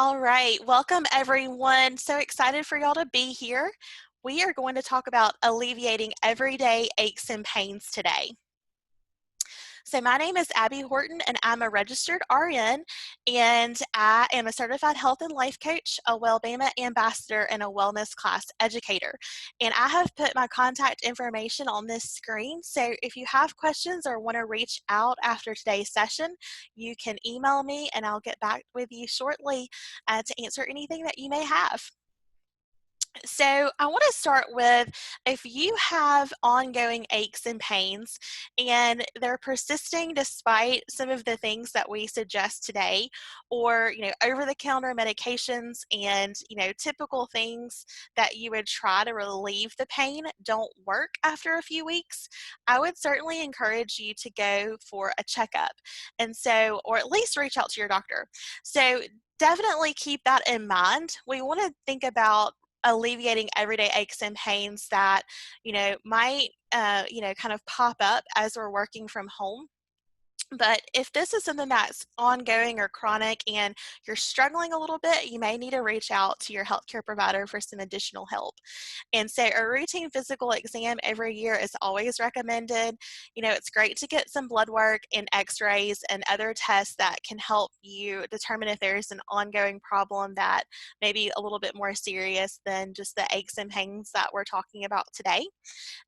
All right, welcome everyone. So excited for y'all to be here. We are going to talk about alleviating everyday aches and pains today. So my name is Abby Horton and I'm a registered RN and I am a certified health and life coach, a Wellbama ambassador, and a wellness class educator. And I have put my contact information on this screen. So if you have questions or want to reach out after today's session, you can email me and I'll get back with you shortly to answer anything that you may have. So I want to start with, if you have ongoing aches and pains and they're persisting despite some of the things that we suggest today, or over-the-counter medications and typical things that you would try to relieve the pain don't work after a few weeks, I would certainly encourage you to go for a checkup, and so, or at least reach out to your doctor. So definitely keep that in mind. We want to think about alleviating everyday aches and pains that might kind of pop up as we're working from home. But if this is something that's ongoing or chronic and you're struggling a little bit, you may need to reach out to your healthcare provider for some additional help. And so a routine physical exam every year is always recommended. It's great to get some blood work and x-rays and other tests that can help you determine if there's an ongoing problem that may be a little bit more serious than just the aches and pains that we're talking about today.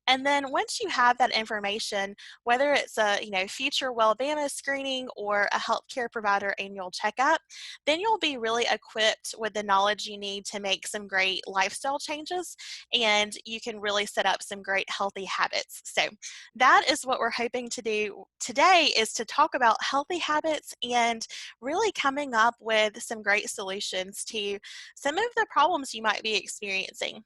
And then once you have that information, whether it's a future Wellbama screening or a healthcare provider annual checkup, then you'll be really equipped with the knowledge you need to make some great lifestyle changes, and you can really set up some great healthy habits. So that is what we're hoping to do today, is to talk about healthy habits and really coming up with some great solutions to some of the problems you might be experiencing.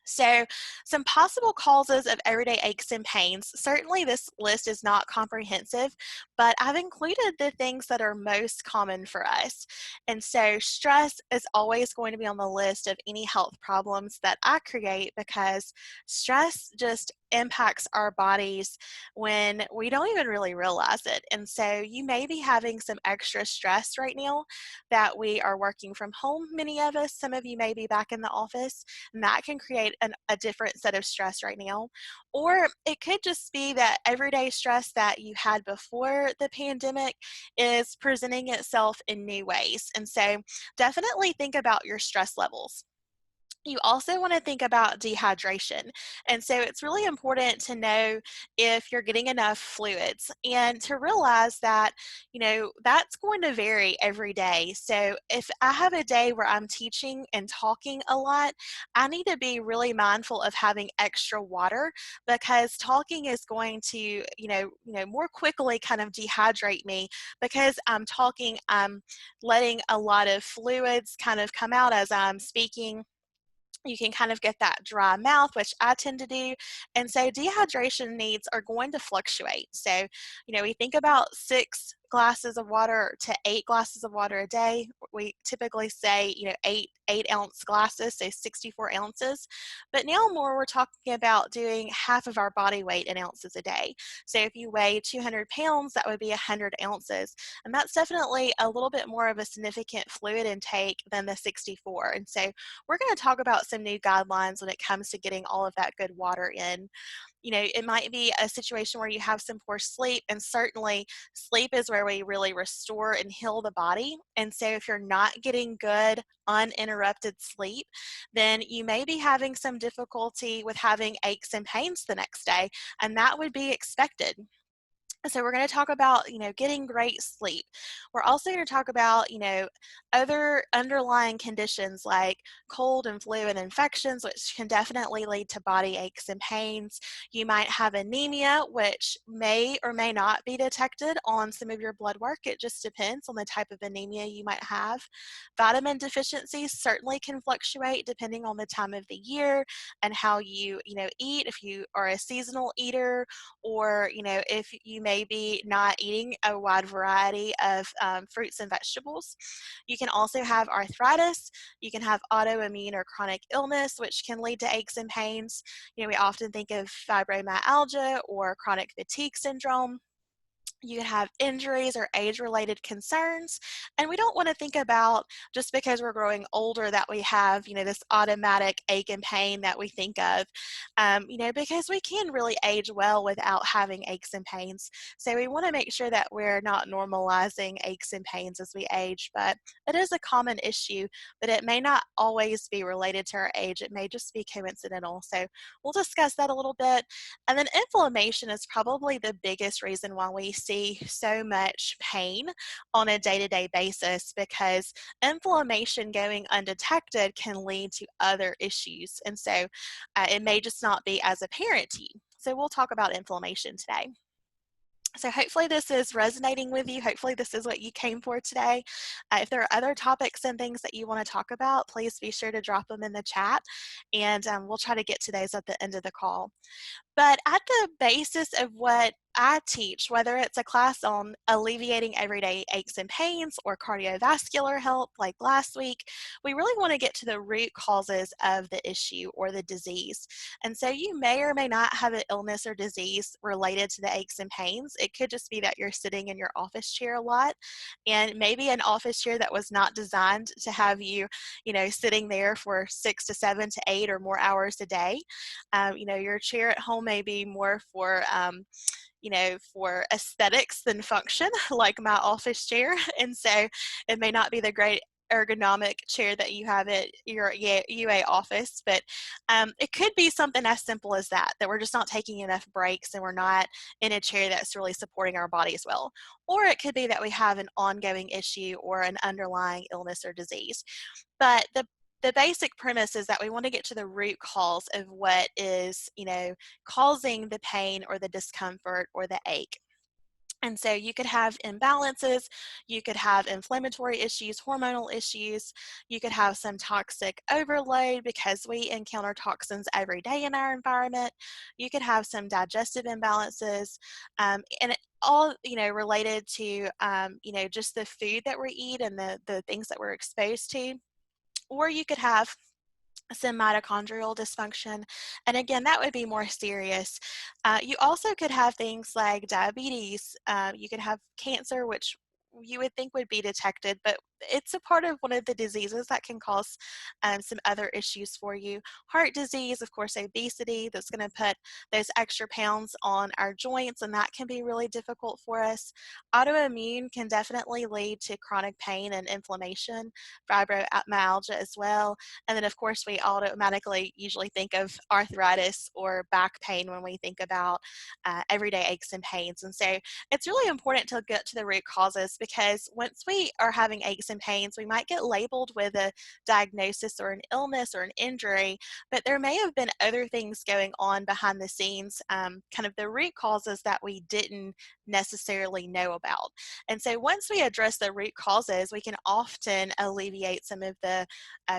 So, some possible causes of everyday aches and pains. Certainly, this list is not comprehensive, but I've included the things that are most common for us. And so, stress is always going to be on the list of any health problems that I create, because stress just impacts our bodies when we don't even really realize it. And so, you may be having some extra stress right now that we are working from home, many of us. Some of you may be back in the office, and that can create a different set of stress right now. Or it could just be that everyday stress that you had before the pandemic is presenting itself in new ways. And so definitely think about your stress levels. You also want to think about dehydration. And so it's really important to know if you're getting enough fluids and to realize that, that's going to vary every day. So if I have a day where I'm teaching and talking a lot, I need to be really mindful of having extra water, because talking is going to, more quickly kind of dehydrate me. Because I'm talking, I'm letting a lot of fluids kind of come out as I'm speaking. You can kind of get that dry mouth, which I tend to do. And so dehydration needs are going to fluctuate. So, we think about 6 glasses of water to 8 glasses of water a day. We typically say, 8 ounce glasses, so 64 ounces. But now more, we're talking about doing half of our body weight in ounces a day. So if you weigh 200 pounds, that would be 100 ounces. And that's definitely a little bit more of a significant fluid intake than the 64. And so we're going to talk about some new guidelines when it comes to getting all of that good water in. It might be a situation where you have some poor sleep, and certainly sleep is where we really restore and heal the body. And so if you're not getting good, uninterrupted sleep, then you may be having some difficulty with having aches and pains the next day, and that would be expected. So we're going to talk about, getting great sleep. We're also going to talk about, other underlying conditions like cold and flu and infections, which can definitely lead to body aches and pains. You might have anemia, which may or may not be detected on some of your blood work. It just depends on the type of anemia you might have. Vitamin deficiencies certainly can fluctuate depending on the time of the year and how you, eat. If you are a seasonal eater, or if you may be not eating a wide variety of fruits and vegetables. You can also have arthritis. You can have autoimmune or chronic illness, which can lead to aches and pains. We often think of fibromyalgia or chronic fatigue syndrome. You could have injuries or age-related concerns, and we don't want to think about just because we're growing older that we have, this automatic ache and pain that we think of, because we can really age well without having aches and pains. So we want to make sure that we're not normalizing aches and pains as we age, but it is a common issue, but it may not always be related to our age. It may just be coincidental. So we'll discuss that a little bit. And then inflammation is probably the biggest reason why we see so much pain on a day-to-day basis, because inflammation going undetected can lead to other issues. And so it may just not be as apparent to you. So we'll talk about inflammation today. So hopefully this is resonating with you. Hopefully this is what you came for today. If there are other topics and things that you want to talk about, please be sure to drop them in the chat, and we'll try to get to those at the end of the call. But at the basis of what I teach, whether it's a class on alleviating everyday aches and pains or cardiovascular health like last week, we really want to get to the root causes of the issue or the disease. And so you may or may not have an illness or disease related to the aches and pains. It could just be that you're sitting in your office chair a lot, and maybe an office chair that was not designed to have you, sitting there for 6 to 7 to 8 or more hours a day. Your chair at home may be more for aesthetics than function, like my office chair. And so it may not be the great ergonomic chair that you have at your UA office, but it could be something as simple as that we're just not taking enough breaks and we're not in a chair that's really supporting our body as well. Or it could be that we have an ongoing issue or an underlying illness or disease. But the basic premise is that we want to get to the root cause of what is, causing the pain or the discomfort or the ache. And so you could have imbalances, you could have inflammatory issues, hormonal issues, you could have some toxic overload because we encounter toxins every day in our environment. You could have some digestive imbalances, and it all, related to, just the food that we eat and the things that we're exposed to. Or you could have some mitochondrial dysfunction. And again, that would be more serious. You also could have things like diabetes. You could have cancer, which you would think would be detected, but it's a part of one of the diseases that can cause some other issues for you. Heart disease, of course, obesity, that's going to put those extra pounds on our joints, and that can be really difficult for us. Autoimmune can definitely lead to chronic pain and inflammation, fibromyalgia as well. And then, of course, we automatically usually think of arthritis or back pain when we think about everyday aches and pains. And so it's really important to get to the root causes, because once we are having aches and pains, we might get labeled with a diagnosis or an illness or an injury, but there may have been other things going on behind the scenes, kind of the root causes that we didn't necessarily know about. And so once we address the root causes, we can often alleviate some of the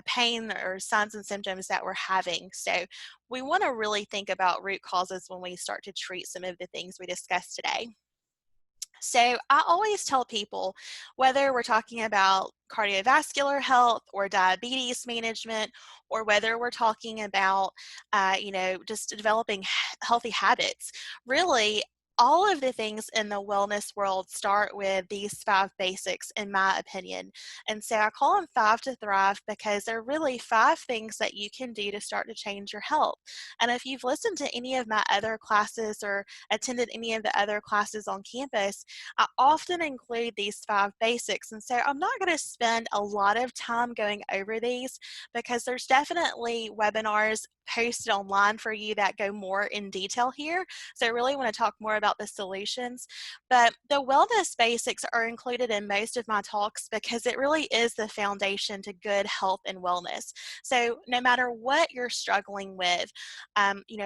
pain or signs and symptoms that we're having. So we want to really think about root causes when we start to treat some of the things we discussed today. So I always tell people, whether we're talking about cardiovascular health or diabetes management, or whether we're talking about, just developing healthy habits, really all of the things in the wellness world start with these 5 basics, in my opinion. And so I call them 5 to Thrive, because they're really 5 things that you can do to start to change your health. And if you've listened to any of my other classes or attended any of the other classes on campus, I often include these 5 basics. And so I'm not going to spend a lot of time going over these, because there's definitely webinars posted online for you that go more in detail here. So I really want to talk more about the solutions. But the wellness basics are included in most of my talks, because it really is the foundation to good health and wellness. So no matter what you're struggling with,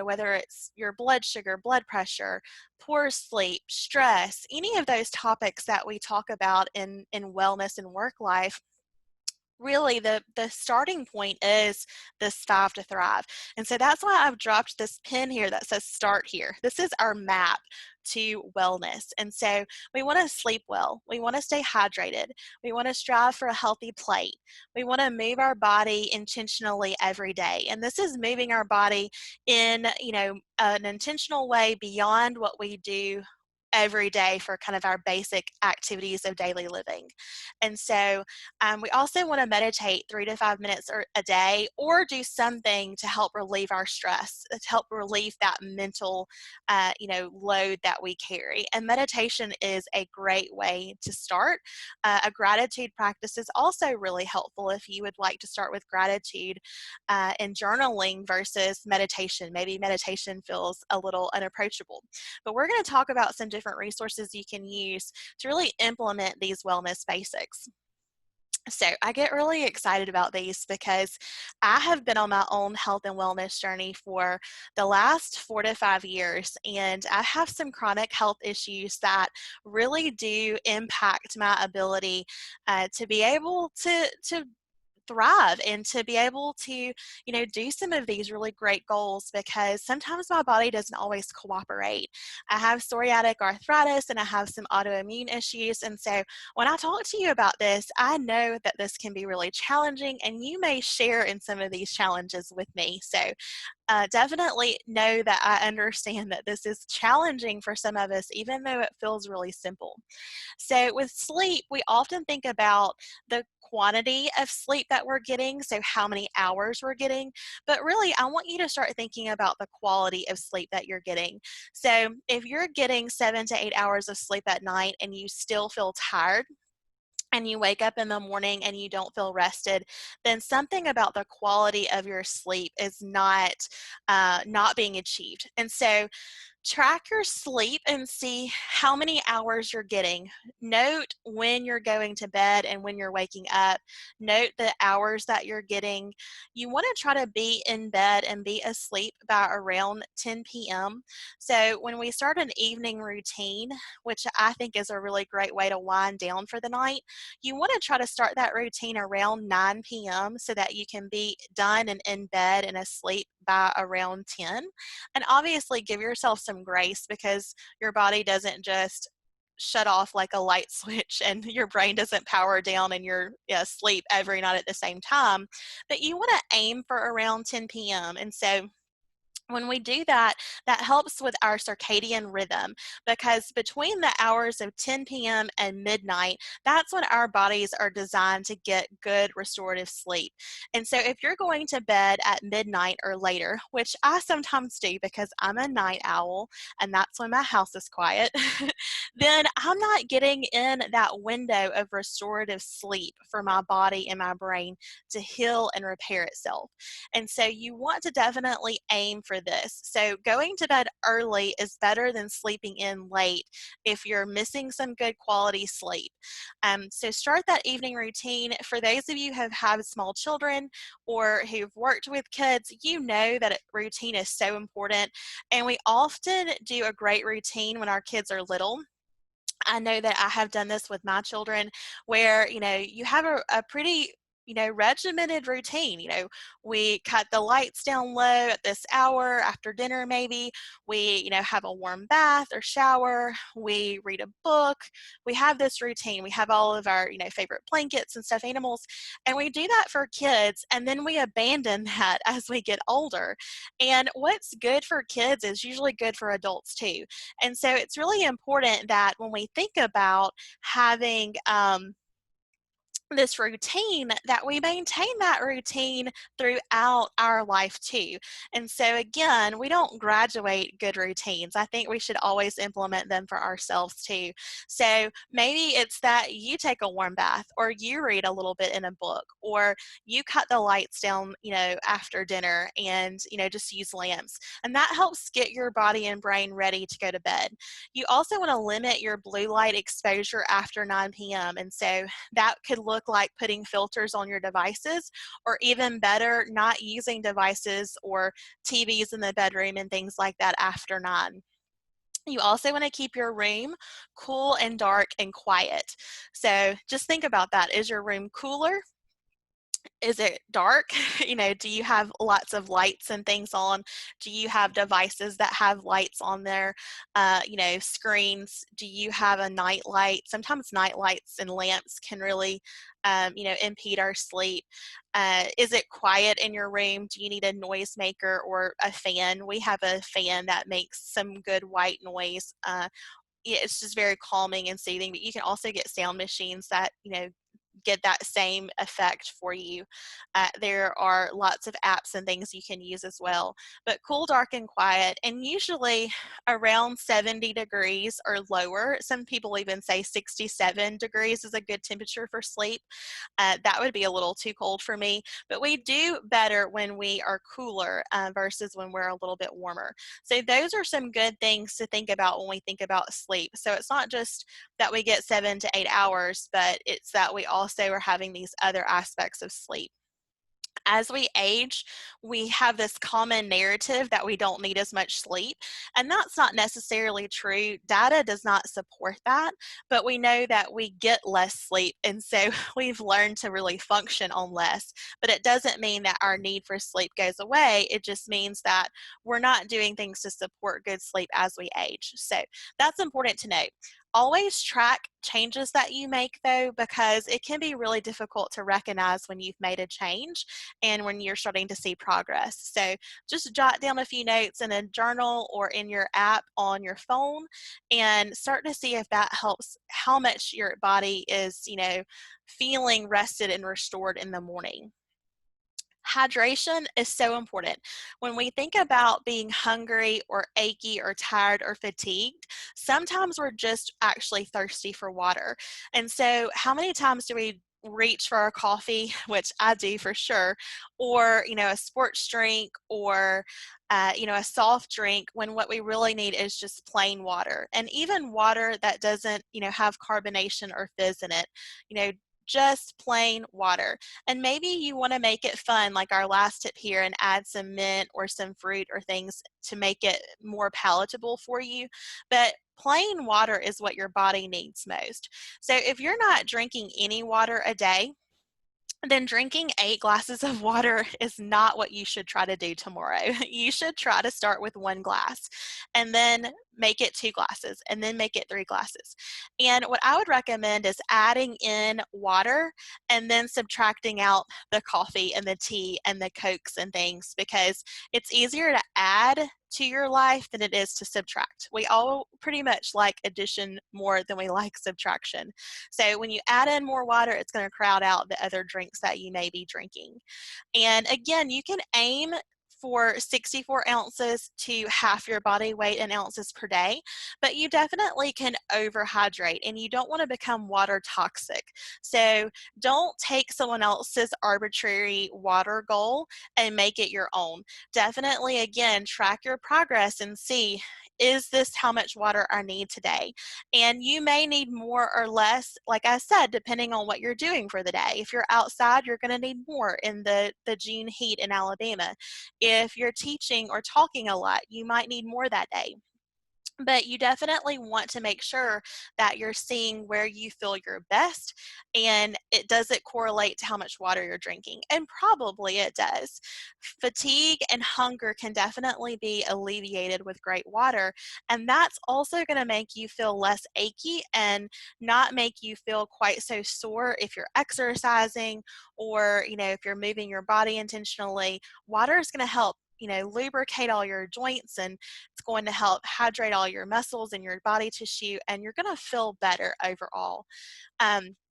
whether it's your blood sugar, blood pressure, poor sleep, stress, any of those topics that we talk about in wellness and work life, really the starting point is this 5 to Thrive. And so that's why I've dropped this pin here that says start here. This is our map to wellness. And so we want to sleep well. We want to stay hydrated. We want to strive for a healthy plate. We want to move our body intentionally every day. And this is moving our body in, an intentional way beyond what we do every day for kind of our basic activities of daily living. And so we also want to meditate 3 to 5 minutes a day, or do something to help relieve our stress, to help relieve that mental load that we carry. And meditation is a great way to start. A gratitude practice is also really helpful if you would like to start with gratitude and journaling versus meditation. Maybe meditation feels a little unapproachable. But we're going to talk about some different resources you can use to really implement these wellness basics. So I get really excited about these because I have been on my own health and wellness journey for the last 4 to 5 years, and I have some chronic health issues that really do impact my ability to be able to thrive and to be able to, do some of these really great goals, because sometimes my body doesn't always cooperate. I have psoriatic arthritis and I have some autoimmune issues. And so when I talk to you about this, I know that this can be really challenging, and you may share in some of these challenges with me. So definitely know that I understand that this is challenging for some of us, even though it feels really simple. So with sleep, we often think about the quantity of sleep that we're getting, so how many hours we're getting, but really I want you to start thinking about the quality of sleep that you're getting. So if you're getting 7 to 8 hours of sleep at night and you still feel tired, and you wake up in the morning and you don't feel rested, then something about the quality of your sleep is not being achieved. And so track your sleep and see how many hours you're getting. Note when you're going to bed and when you're waking up. Note the hours that you're getting. You want to try to be in bed and be asleep by around 10 p.m. So when we start an evening routine, which I think is a really great way to wind down for the night, you want to try to start that routine around 9 p.m. so that you can be done and in bed and asleep by around 10. And obviously give yourself some grace, because your body doesn't just shut off like a light switch and your brain doesn't power down and you're asleep every night at the same time. But you want to aim for around 10 p.m. And so when we do that, that helps with our circadian rhythm, because between the hours of 10 p.m. and midnight, that's when our bodies are designed to get good restorative sleep. And so if you're going to bed at midnight or later, which I sometimes do because I'm a night owl and that's when my house is quiet, then I'm not getting in that window of restorative sleep for my body and my brain to heal and repair itself. And so you want to definitely aim for this. So going to bed early is better than sleeping in late if you're missing some good quality sleep. So start that evening routine. For those of you who have small children or who've worked with kids, you know that routine is so important. And we often do a great routine when our kids are little. I know that I have done this with my children, where, you have a pretty, regimented routine. We cut the lights down low at this hour after dinner, maybe. We, have a warm bath or shower. We read a book. We have this routine. We have all of our, favorite blankets and stuffed animals. And we do that for kids. And then we abandon that as we get older. And what's good for kids is usually good for adults too. And so it's really important that when we think about having this routine, that we maintain that routine throughout our life too. And so again, we don't graduate good routines. I think we should always implement them for ourselves too. So maybe it's that you take a warm bath, or you read a little bit in a book, or you cut the lights down, after dinner, and, just use lamps. And that helps get your body and brain ready to go to bed. You also want to limit your blue light exposure after 9 p.m. And so that could look like putting filters on your devices, or even better, not using devices or TVs in the bedroom and things like that after 9. You also want to keep your room cool and dark and quiet. So just think about that. Is your room cooler? Is it dark? Do you have lots of lights and things on? Do you have devices that have lights on their, screens? Do you have a night light? Sometimes night lights and lamps can really, impede our sleep. Is it quiet in your room? Do you need a noisemaker or a fan? We have a fan that makes some good white noise. it's just very calming and soothing. But you can also get sound machines that, get that same effect for you. There are lots of apps and things you can use as well. But cool, dark, and quiet, and usually around 70 degrees or lower. Some people even say 67 degrees is a good temperature for sleep. That would be a little too cold for me, but we do better when we are cooler versus when we're a little bit warmer. So those are some good things to think about when we think about sleep. So it's not just that we get 7 to 8 hours, but it's that we also are having these other aspects of sleep. As we age, we have this common narrative that we don't need as much sleep, and that's not necessarily true. Data does not support that, but we know that we get less sleep, and so we've learned to really function on less. But it doesn't mean that our need for sleep goes away. It just means that we're not doing things to support good sleep as we age. So that's important to note. Always track changes that you make, though, because it can be really difficult to recognize when you've made a change and when you're starting to see progress. So just jot down a few notes in a journal or in your app on your phone and start to see if that helps, how much your body is, feeling rested and restored in the morning. Hydration is so important. When we think about being hungry or achy or tired or fatigued, sometimes we're just actually thirsty for water. And so how many times do we reach for our coffee, which I do for sure, or, a sports drink, or a soft drink, when what we really need is just plain water, and even water that doesn't, have carbonation or fizz in it, just plain water. And maybe you want to make it fun, like our last tip here, and add some mint or some fruit or things to make it more palatable for you. But plain water is what your body needs most. So if you're not drinking any water a day, then drinking 8 glasses of water is not what you should try to do tomorrow. You should try to start with 1 glass and then make it 2 glasses and then make it 3 glasses. And what I would recommend is adding in water and then subtracting out the coffee and the tea and the Cokes and things, because it's easier to add to your life than it is to subtract. We all pretty much like addition more than we like subtraction. So when you add in more water, it's going to crowd out the other drinks that you may be drinking. And again, you can aim for 64 ounces to half your body weight in ounces per day, but you definitely can overhydrate and you don't want to become water toxic. So don't take someone else's arbitrary water goal and make it your own. Definitely, again, track your progress and see, is this how much water I need today? And you may need more or less, like I said, depending on what you're doing for the day. If you're outside, you're going to need more in the June heat in Alabama. If you're teaching or talking a lot, you might need more that day. But you definitely want to make sure that you're seeing where you feel your best, and does it correlate to how much water you're drinking? And probably it does. Fatigue and hunger can definitely be alleviated with great water, and that's also going to make you feel less achy and not make you feel quite so sore if you're exercising, or if you're moving your body intentionally. Water is going to help lubricate all your joints, and it's going to help hydrate all your muscles and your body tissue, and you're going to feel better overall.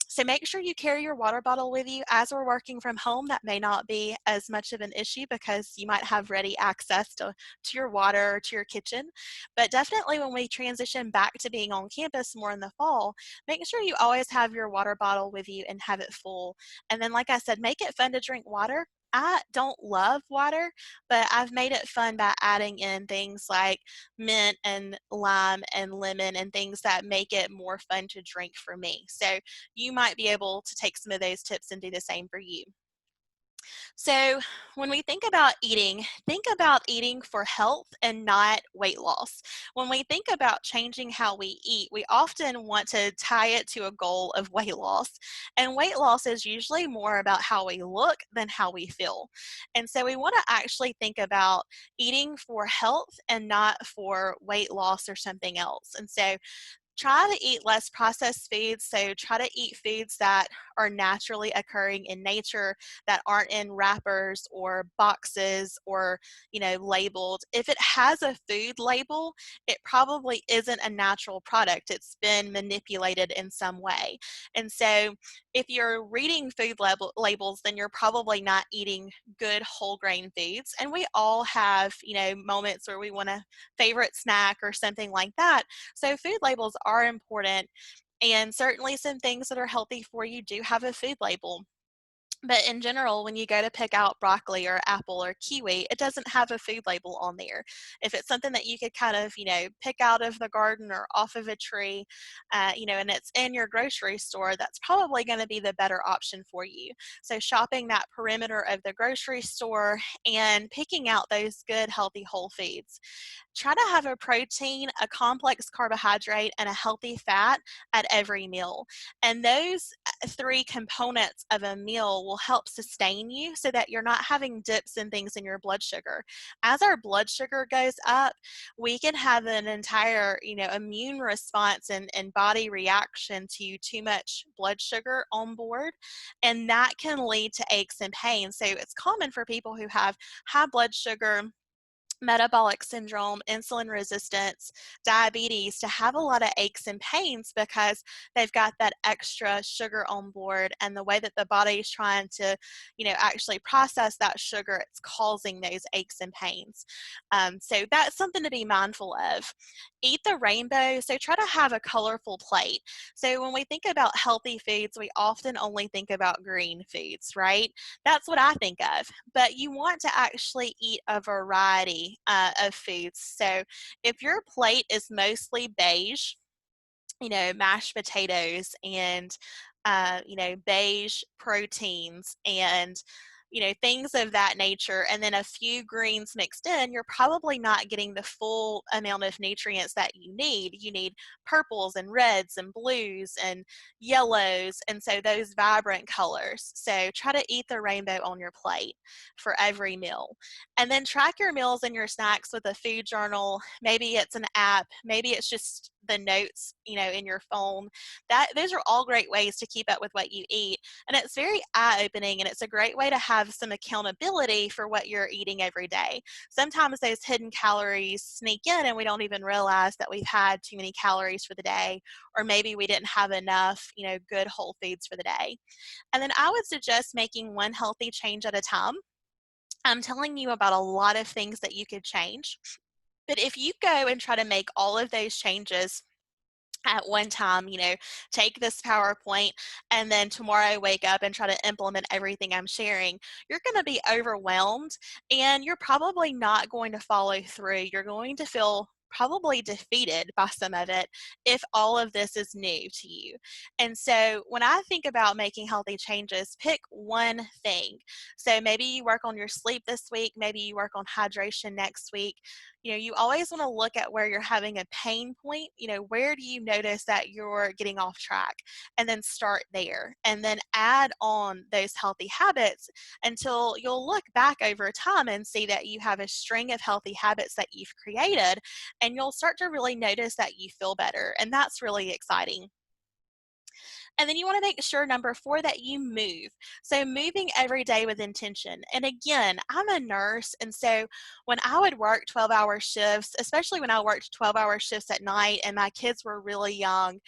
So make sure you carry your water bottle with you. As we're working from home, that may not be as much of an issue because you might have ready access to your water or to your kitchen. But definitely when we transition back to being on campus more in the fall, make sure you always have your water bottle with you and have it full. And then, like I said, make it fun to drink water. I don't love water, but I've made it fun by adding in things like mint and lime and lemon and things that make it more fun to drink for me. So you might be able to take some of those tips and do the same for you. So when we think about eating for health and not weight loss. When we think about changing how we eat, we often want to tie it to a goal of weight loss. And weight loss is usually more about how we look than how we feel. And so we want to actually think about eating for health and not for weight loss or something else. And so try to eat less processed foods. So try to eat foods that are naturally occurring in nature, that aren't in wrappers or boxes or, labeled. If it has a food label, it probably isn't a natural product. It's been manipulated in some way. And so if you're reading food labels, then you're probably not eating good whole grain foods. And we all have, moments where we want a favorite snack or something like that. So food labels are important, and certainly some things that are healthy for you do have a food label. But in general, when you go to pick out broccoli or apple or kiwi, it doesn't have a food label on there. If it's something that you could kind of, pick out of the garden or off of a tree, and it's in your grocery store, that's probably going to be the better option for you. So shopping that perimeter of the grocery store and picking out those good, healthy whole foods. Try to have a protein, a complex carbohydrate, and a healthy fat at every meal. And those three components of a meal will help sustain you so that you're not having dips and things in your blood sugar. As our blood sugar goes up, we can have an entire, immune response and body reaction to too much blood sugar on board. And that can lead to aches and pains. So it's common for people who have high blood sugar, metabolic syndrome, insulin resistance, diabetes to have a lot of aches and pains because they've got that extra sugar on board, and the way that the body is trying to, actually process that sugar, it's causing those aches and pains. So that's something to be mindful of. Eat the rainbow. So try to have a colorful plate. So when we think about healthy foods, we often only think about green foods, right? That's what I think of. But you want to actually eat a variety of foods. So if your plate is mostly beige, mashed potatoes and, beige proteins and, things of that nature, and then a few greens mixed in, you're probably not getting the full amount of nutrients that you need. You need purples and reds and blues and yellows, and so those vibrant colors. So try to eat the rainbow on your plate for every meal. And then track your meals and your snacks with a food journal. Maybe it's an app, maybe it's just the notes, in your phone. Those are all great ways to keep up with what you eat. And it's very eye-opening, and it's a great way to have some accountability for what you're eating every day. Sometimes those hidden calories sneak in and we don't even realize that we've had too many calories for the day, or maybe we didn't have enough, good whole foods for the day. And then I would suggest making one healthy change at a time. I'm telling you about a lot of things that you could change. But if you go and try to make all of those changes at one time, take this PowerPoint and then tomorrow wake up and try to implement everything I'm sharing, you're going to be overwhelmed and you're probably not going to follow through. You're going to feel probably defeated by some of it if all of this is new to you. And so when I think about making healthy changes, pick one thing. So maybe you work on your sleep this week, maybe you work on hydration next week. You always want to look at where you're having a pain point. Where do you notice that you're getting off track? And then start there. And then add on those healthy habits until you'll look back over time and see that you have a string of healthy habits that you've created, and you'll start to really notice that you feel better. And that's really exciting. And then you want to make sure, number 4, that you move. So moving every day with intention. And again, I'm a nurse. And so when I would work 12-hour shifts, especially when I worked 12-hour shifts at night and my kids were really young,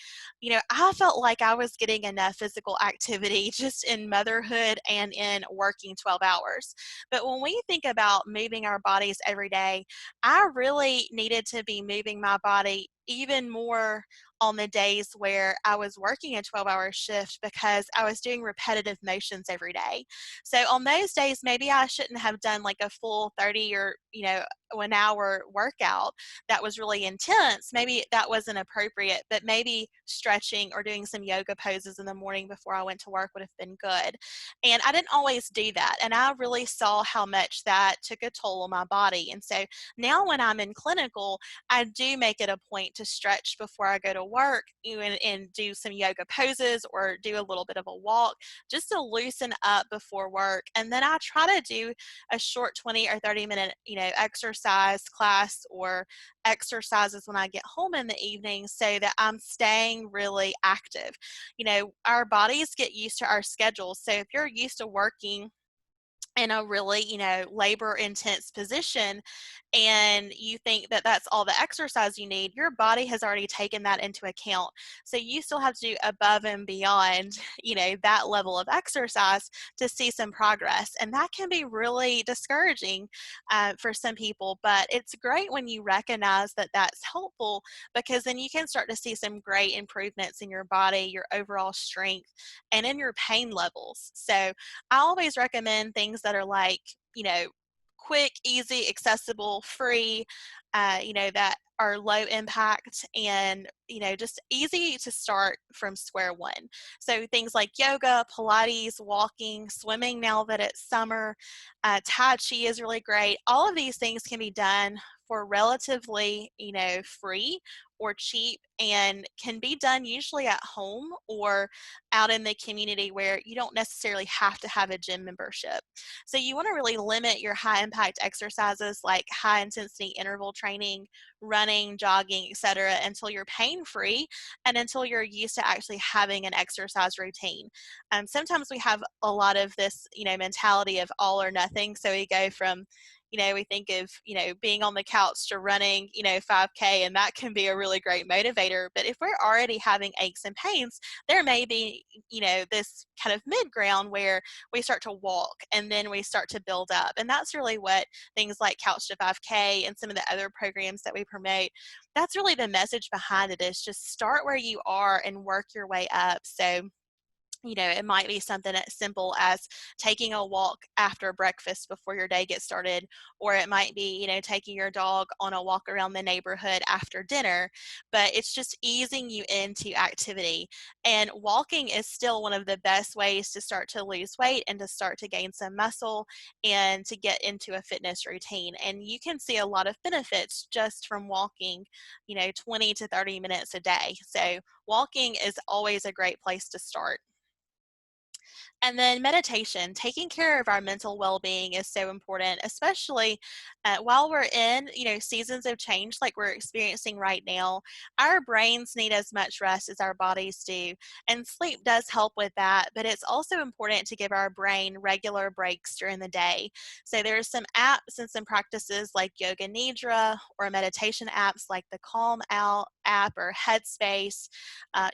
I felt like I was getting enough physical activity just in motherhood and in working 12 hours. But when we think about moving our bodies every day, I really needed to be moving my body even more on the days where I was working a 12-hour shift because I was doing repetitive motions every day. So on those days, maybe I shouldn't have done like a full 30 or, 1 hour workout that was really intense. Maybe that wasn't appropriate, but maybe stretching or doing some yoga poses in the morning before I went to work would have been good. And I didn't always do that. And I really saw how much that took a toll on my body. And so now when I'm in clinical, I do make it a point to stretch before I go to work, and do some yoga poses or do a little bit of a walk just to loosen up before work. And then I try to do a short 20 or 30 minute, exercise class or exercises when I get home in the evening so that I'm staying really active. Our bodies get used to our schedules. So if you're used to working in a really, labor intense position and you think that that's all the exercise you need, your body has already taken that into account. So you still have to do above and beyond, that level of exercise to see some progress. And that can be really discouraging for some people, but it's great when you recognize that that's helpful, because then you can start to see some great improvements in your body, your overall strength, and in your pain levels. So I always recommend things that are like, quick, easy, accessible, free, that are low impact and, just easy to start from square one. So things like yoga, Pilates, walking, swimming now that it's summer, Tai Chi is really great. All of these things can be done for relatively, free or cheap, and can be done usually at home or out in the community where you don't necessarily have to have a gym membership. So you want to really limit your high impact exercises like high intensity interval training, running, jogging, etc., until you're pain free and until you're used to actually having an exercise routine. Sometimes we have a lot of this, mentality of all or nothing. So we go from, we think of, being on the couch to running, 5K, and that can be a really great motivator. But if we're already having aches and pains, there may be, this kind of mid ground where we start to walk and then we start to build up. And that's really what things like Couch to 5K and some of the other programs that we promote, that's really the message behind it, is just start where you are and work your way up. So it might be something as simple as taking a walk after breakfast before your day gets started, or it might be, taking your dog on a walk around the neighborhood after dinner, but it's just easing you into activity. And walking is still one of the best ways to start to lose weight and to start to gain some muscle and to get into a fitness routine. And you can see a lot of benefits just from walking, 20 to 30 minutes a day. So walking is always a great place to start. And then meditation, taking care of our mental well-being is so important, especially while we're in, seasons of change like we're experiencing right now. Our brains need as much rest as our bodies do, and sleep does help with that, but it's also important to give our brain regular breaks during the day. So there's some apps and some practices like Yoga Nidra, or meditation apps like the Calm Out app or Headspace,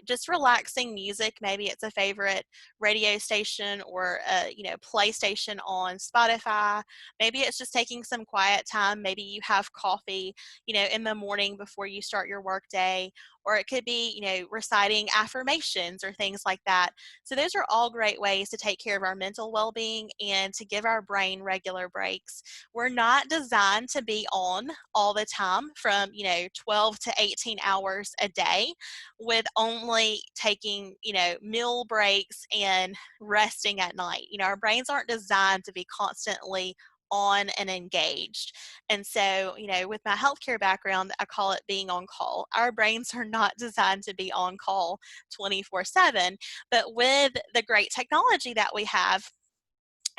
just relaxing music. Maybe it's a favorite radio station or a PlayStation on Spotify. Maybe it's just taking some quiet time. Maybe you have coffee in the morning before you start your work day, or it could be reciting affirmations or things like that. So those are all great ways to take care of our mental well-being and to give our brain regular breaks. We're not designed to be on all the time from 12 to 18 hours a day, with only taking meal breaks and resting at night. Our brains aren't designed to be constantly on and engaged. And so, with my healthcare background, I call it being on call. Our brains are not designed to be on call 24/7, but with the great technology that we have,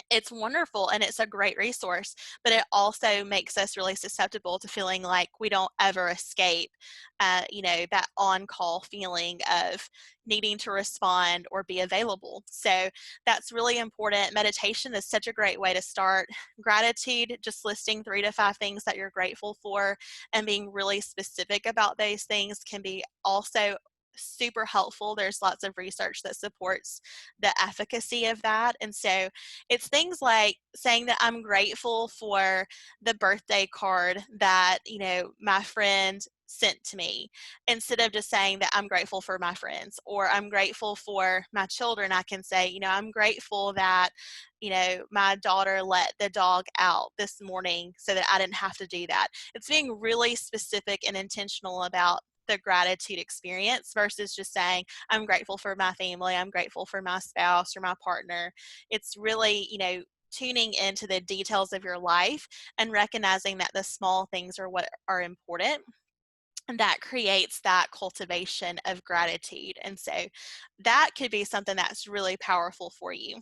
it's wonderful and it's a great resource, but it also makes us really susceptible to feeling like we don't ever escape, that on-call feeling of needing to respond or be available. So that's really important. Meditation is such a great way to start. Gratitude, just listing 3 to 5 things that you're grateful for and being really specific about those things, can be also super helpful. There's lots of research that supports the efficacy of that. And so it's things like saying that I'm grateful for the birthday card that, my friend sent to me, instead of just saying that I'm grateful for my friends, or I'm grateful for my children. I can say, I'm grateful that, my daughter let the dog out this morning so that I didn't have to do that. It's being really specific and intentional about the gratitude experience versus just saying, I'm grateful for my family, I'm grateful for my spouse or my partner. It's really, tuning into the details of your life and recognizing that the small things are what are important. And that creates that cultivation of gratitude. And so that could be something that's really powerful for you.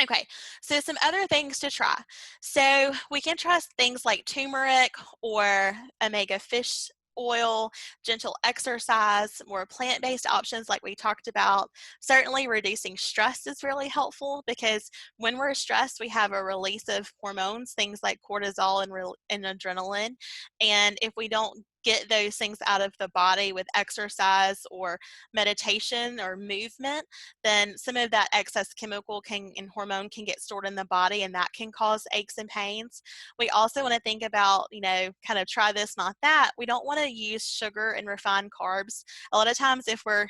Okay, so some other things to try. So we can try things like turmeric or omega fish oil, gentle exercise, more plant-based options like we talked about. Certainly reducing stress is really helpful because when we're stressed, we have a release of hormones, things like cortisol and adrenaline. And if we don't get those things out of the body with exercise or meditation or movement, then some of that excess chemical and hormone can get stored in the body, and that can cause aches and pains. We also want to think about, kind of try this, not that. We don't want to use sugar and refined carbs. A lot of times if we're,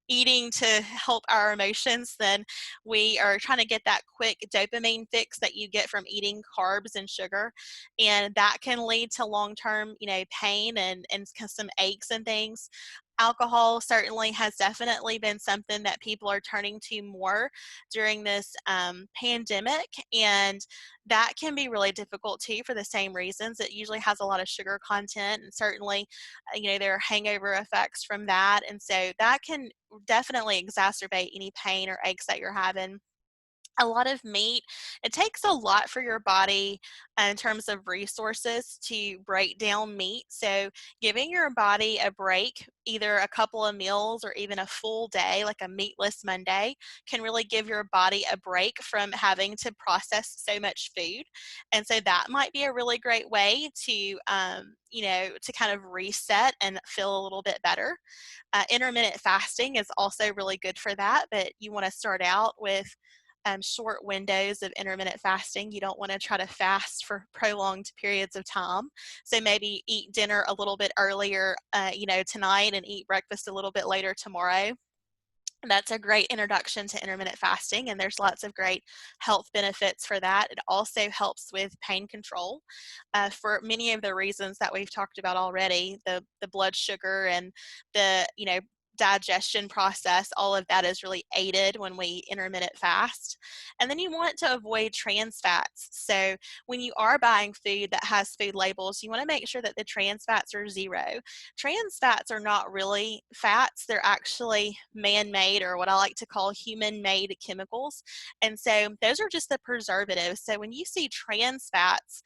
eating to help our emotions, then we are trying to get that quick dopamine fix that you get from eating carbs and sugar. And that can lead to long-term, pain and some aches and things. Alcohol certainly has definitely been something that people are turning to more during this pandemic, and that can be really difficult too for the same reasons. It usually has a lot of sugar content, and certainly, there are hangover effects from that, and so that can definitely exacerbate any pain or aches that you're having. A lot of meat, it takes a lot for your body in terms of resources to break down meat. So giving your body a break, either a couple of meals or even a full day, like a meatless Monday, can really give your body a break from having to process so much food. And so that might be a really great way to, to kind of reset and feel a little bit better. Intermittent fasting is also really good for that, but you want to start out with short windows of intermittent fasting. You don't want to try to fast for prolonged periods of time. So maybe eat dinner a little bit earlier, tonight, and eat breakfast a little bit later tomorrow. That's a great introduction to intermittent fasting, and there's lots of great health benefits for that. It also helps with pain control for many of the reasons that we've talked about already. The blood sugar and the digestion process, all of that is really aided when we intermittent fast. And then you want to avoid trans fats. So when you are buying food that has food labels, you want to make sure that the trans fats are zero. Trans fats are not really fats. They're actually man-made, or what I like to call human-made chemicals. And so those are just the preservatives. So when you see trans fats,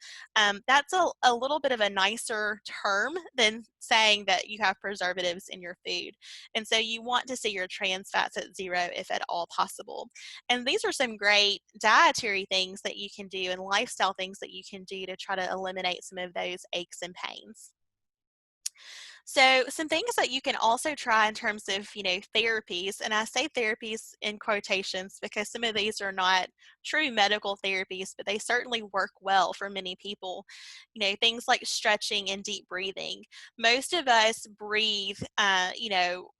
that's a little bit of a nicer term than saying that you have preservatives in your food. And so you want to see your trans fats at zero if at all possible. And these are some great dietary things that you can do and lifestyle things that you can do to try to eliminate some of those aches and pains. So some things that you can also try in terms of, therapies, and I say therapies in quotations because some of these are not true medical therapies, but they certainly work well for many people. Things like stretching and deep breathing. Most of us breathe,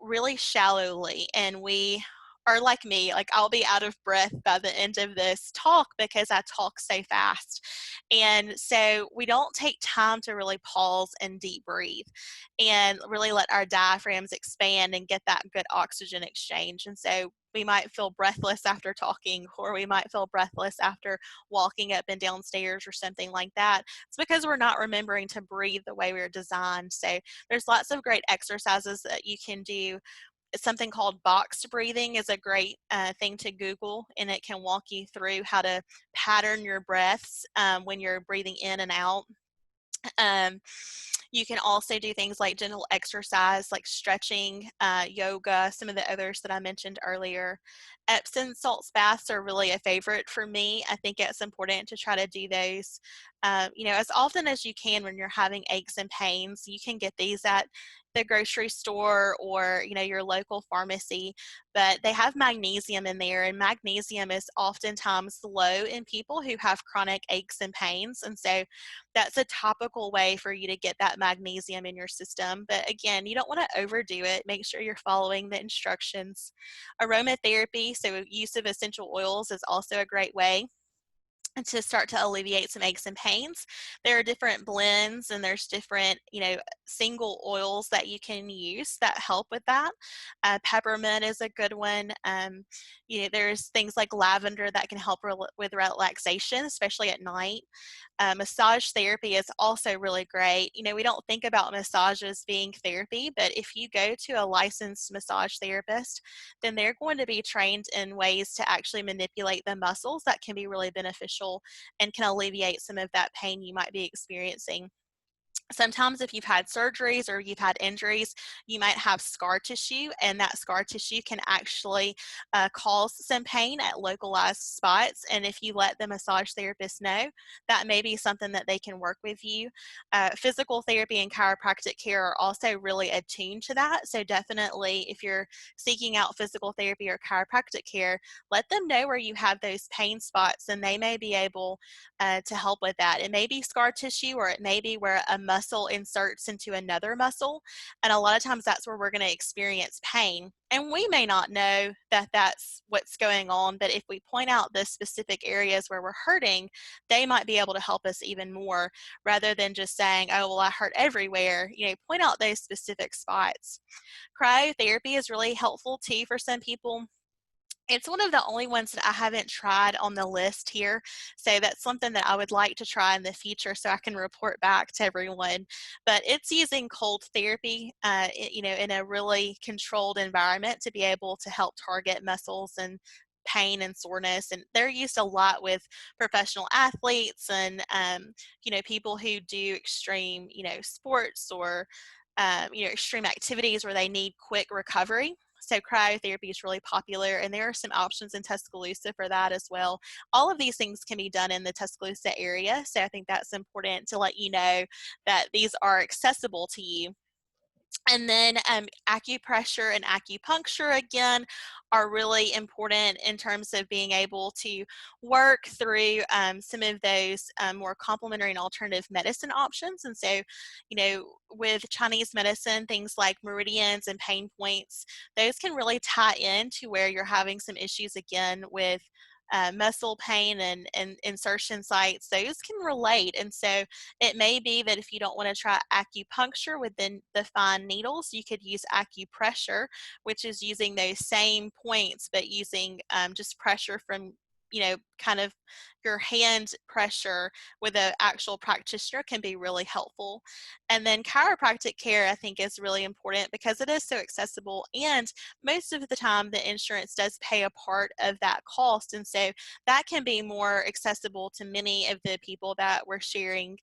really shallowly, and we are like me, like I'll be out of breath by the end of this talk because I talk so fast. And so we don't take time to really pause and deep breathe and really let our diaphragms expand and get that good oxygen exchange. And so we might feel breathless after talking, or we might feel breathless after walking up and down stairs or something like that. It's because we're not remembering to breathe the way we're designed. So there's lots of great exercises that you can do. Something called box breathing is a great thing to Google, and it can walk you through how to pattern your breaths when you're breathing in and out. Um, you can also do things like gentle exercise, like stretching, yoga, some of the others that I mentioned earlier. Epsom salts baths are really a favorite for me. I think it's important to try to do those, as often as you can when you're having aches and pains. You can get these at the grocery store or, your local pharmacy, but they have magnesium in there, and magnesium is oftentimes low in people who have chronic aches and pains. And so that's a topical way for you to get that magnesium in your system. But again, you don't want to overdo it. Make sure you're following the instructions. Aromatherapy, so use of essential oils, is also a great way. to start to alleviate some aches and pains. There are different blends and there's different, single oils that you can use that help with that. Peppermint is a good one. There's things like lavender that can help with relaxation, especially at night. Massage therapy is also really great. We don't think about massage as being therapy, but if you go to a licensed massage therapist, then they're going to be trained in ways to actually manipulate the muscles that can be really beneficial and can alleviate some of that pain you might be experiencing. Sometimes if you've had surgeries or you've had injuries, you might have scar tissue, and that scar tissue can actually cause some pain at localized spots. And if you let the massage therapist know, that may be something that they can work with you. Physical therapy and chiropractic care are also really attuned to that. So definitely, if you're seeking out physical therapy or chiropractic care, let them know where you have those pain spots, and they may be able to help with that. It may be scar tissue, or it may be where a muscle inserts into another muscle. And a lot of times that's where we're going to experience pain. And we may not know that that's what's going on, but if we point out the specific areas where we're hurting, they might be able to help us even more rather than just saying, oh, well, I hurt everywhere. Point out those specific spots. Cryotherapy is really helpful too for some people. It's one of the only ones that I haven't tried on the list here. So that's something that I would like to try in the future so I can report back to everyone. But it's using cold therapy, in a really controlled environment to be able to help target muscles and pain and soreness. And they're used a lot with professional athletes and, people who do extreme, sports or, extreme activities where they need quick recovery. So cryotherapy is really popular, and there are some options in Tuscaloosa for that as well. All of these things can be done in the Tuscaloosa area, so I think that's important to let you know that these are accessible to you. And then acupressure and acupuncture, again, are really important in terms of being able to work through some of those more complementary and alternative medicine options. And so, with Chinese medicine, things like meridians and pain points, those can really tie in to where you're having some issues again with muscle pain and insertion sites. Those can relate. And so it may be that if you don't want to try acupuncture within the fine needles, you could use acupressure, which is using those same points, but using just pressure from, kind of your hand pressure with an actual practitioner can be really helpful. And then chiropractic care, I think, is really important because it is so accessible, and most of the time the insurance does pay a part of that cost. And so that can be more accessible to many of the people that we're sharing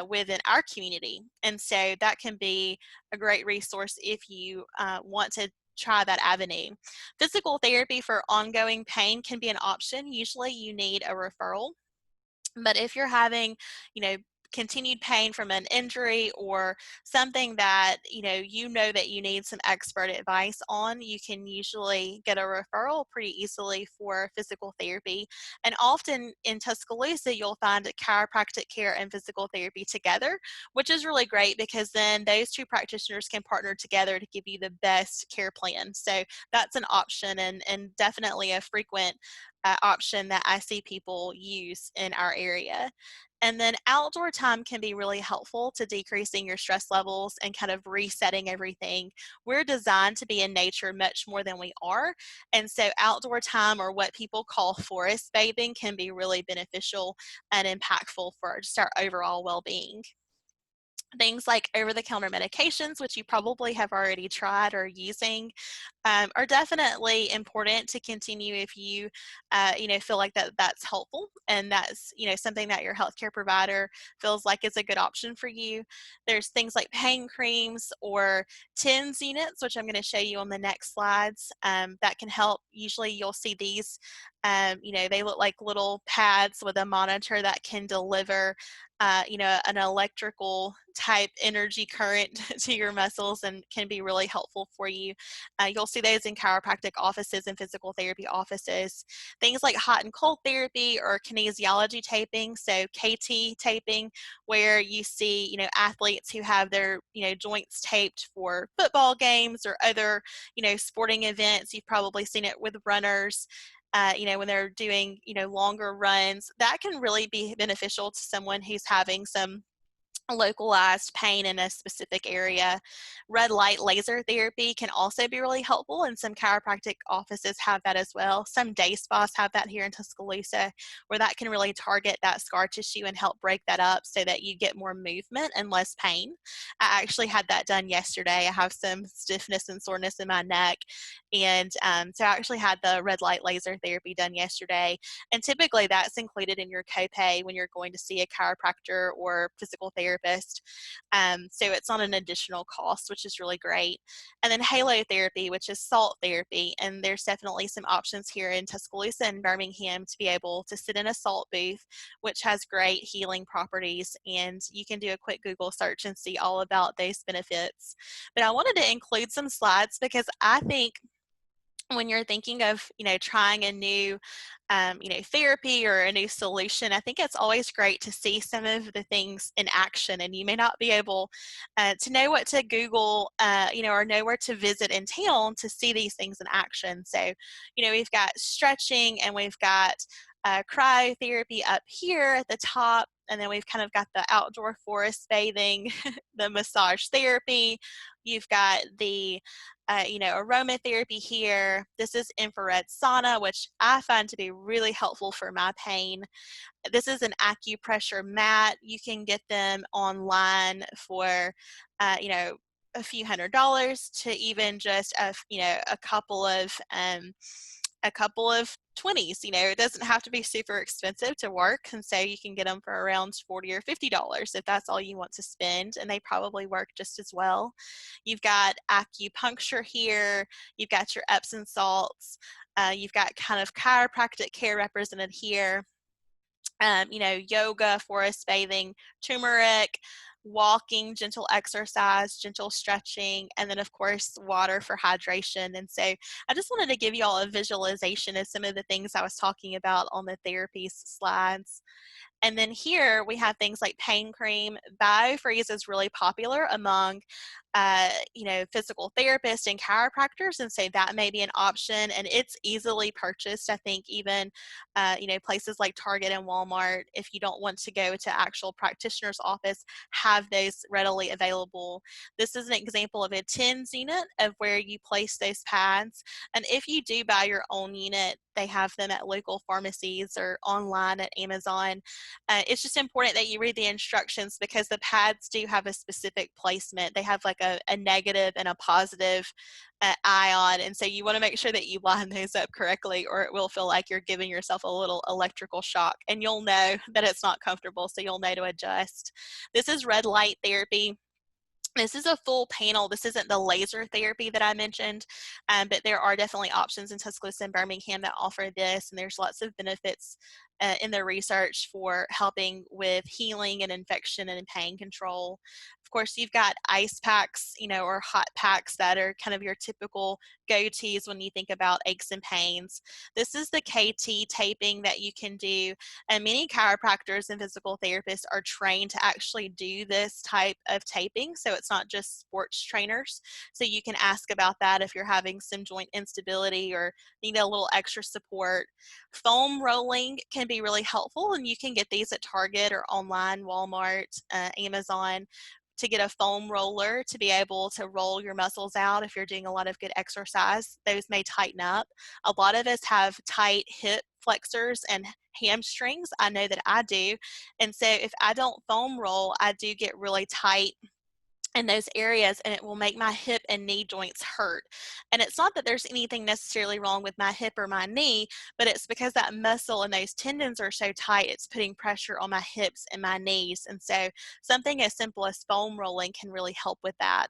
within our community. And so that can be a great resource if you want to try that avenue. Physical therapy for ongoing pain can be an option. Usually you need a referral. But if you're having, continued pain from an injury or something that, that you need some expert advice on, you can usually get a referral pretty easily for physical therapy. And often in Tuscaloosa, you'll find chiropractic care and physical therapy together, which is really great because then those two practitioners can partner together to give you the best care plan. So that's an option, and definitely a frequent option that I see people use in our area. And then outdoor time can be really helpful to decreasing your stress levels and kind of resetting everything. We're designed to be in nature much more than we are. And so outdoor time, or what people call forest bathing, can be really beneficial and impactful for just our overall well-being. Things like over-the-counter medications, which you probably have already tried or using, are definitely important to continue if you, feel like that's helpful and that's, something that your healthcare provider feels like is a good option for you. There's things like pain creams or TENS units, which I'm going to show you on the next slides, that can help. Usually you'll see these, they look like little pads with a monitor that can deliver an electrical type energy current to your muscles and can be really helpful for you. You'll see those in chiropractic offices and physical therapy offices. Things like hot and cold therapy or kinesiology taping, so KT taping, where you see, athletes who have their, joints taped for football games or other, sporting events. You've probably seen it with runners. when they're doing, longer runs, that can really be beneficial to someone who's having some localized pain in a specific area. Red light laser therapy can also be really helpful, and some chiropractic offices have that as well. Some day spas have that here in Tuscaloosa, where that can really target that scar tissue and help break that up so that you get more movement and less pain. I actually had that done yesterday. I have some stiffness and soreness in my neck, and so I actually had the red light laser therapy done yesterday. And typically that's included in your copay when you're going to see a chiropractor or physical therapist. So it's not an additional cost, which is really great. And then halo therapy, which is salt therapy. And there's definitely some options here in Tuscaloosa and Birmingham to be able to sit in a salt booth, which has great healing properties. And you can do a quick Google search and see all about those benefits. But I wanted to include some slides because I think when you're thinking of, trying a new, therapy or a new solution, I think it's always great to see some of the things in action. And you may not be able to know what to Google, or know where to visit in town to see these things in action. So, we've got stretching and we've got cryotherapy up here at the top. And then we've kind of got the outdoor forest bathing, the massage therapy. You've got the aromatherapy here. This is infrared sauna, which I find to be really helpful for my pain. This is an acupressure mat. You can get them online for, a few $100s to even just a couple of 20s. It doesn't have to be super expensive to work, and so you can get them for around $40 or $50 if that's all you want to spend, and they probably work just as well. You've got acupuncture here. You've got your Epsom salts. You've got kind of chiropractic care represented here. Yoga, forest bathing, turmeric, walking, gentle exercise, gentle stretching, and then of course water for hydration. And so I just wanted to give you all a visualization of some of the things I was talking about on the therapies slides. And then here we have things like pain cream. BioFreeze is really popular among, physical therapists and chiropractors, and so that may be an option. And it's easily purchased. I think even, places like Target and Walmart, if you don't want to go to actual practitioner's office, have those readily available. This is an example of a TENS unit of where you place those pads. And if you do buy your own unit, they have them at local pharmacies or online at Amazon. It's just important that you read the instructions because the pads do have a specific placement. They have like a negative and a positive ion, and so you want to make sure that you line those up correctly, or it will feel like you're giving yourself a little electrical shock, and you'll know that it's not comfortable, so you'll know to adjust. This is red light therapy. This is a full panel. This isn't the laser therapy that I mentioned, but there are definitely options in Tuscaloosa and Birmingham that offer this, and there's lots of benefits in the research for helping with healing and infection and pain control. Of course, you've got ice packs, or hot packs that are kind of your typical go-tos when you think about aches and pains. This is the KT taping that you can do, and many chiropractors and physical therapists are trained to actually do this type of taping, so it's not just sports trainers. So you can ask about that if you're having some joint instability or need a little extra support. Foam rolling can be really helpful, and you can get these at Target or online, Walmart, Amazon, to get a foam roller to be able to roll your muscles out if you're doing a lot of good exercise. Those may tighten up. A lot of us have tight hip flexors and hamstrings. I know that I do. And so if I don't foam roll, I do get really tight in those areas, and it will make my hip and knee joints hurt. And it's not that there's anything necessarily wrong with my hip or my knee, but it's because that muscle and those tendons are so tight, it's putting pressure on my hips and my knees. And so something as simple as foam rolling can really help with that,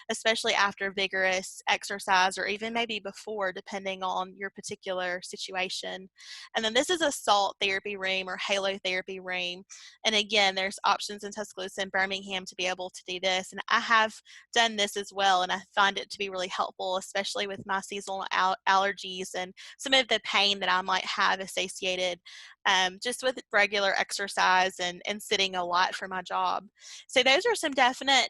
especially after vigorous exercise or even maybe before, depending on your particular situation. And then this is a salt therapy room or halo therapy room. And again, there's options in Tuscaloosa and Birmingham to be able to do this. And I have done this as well, and I find it to be really helpful, especially with my seasonal allergies and some of the pain that I might have associated just with regular exercise and sitting a lot for my job. So those are some definite